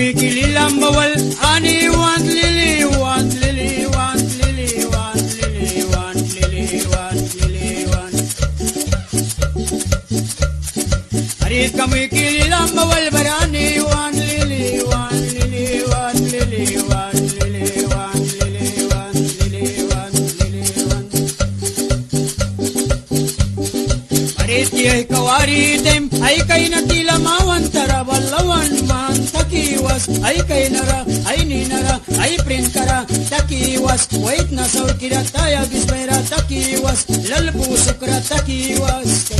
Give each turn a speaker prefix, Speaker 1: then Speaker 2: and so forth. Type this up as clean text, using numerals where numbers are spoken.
Speaker 1: kami kililang bawal ani want lily want lily want lily want lily want lily want lily want Ari kami kililang bawal barani want lily want lily want lily want lily want lily want lily want lily want Ariti ay kawaritem ay kay natila mawantara balawan man takiwas ay kay nara ay ninara ay prinkara takiwas wait na saw kira taya bismera takiwas lalpusukra takiwas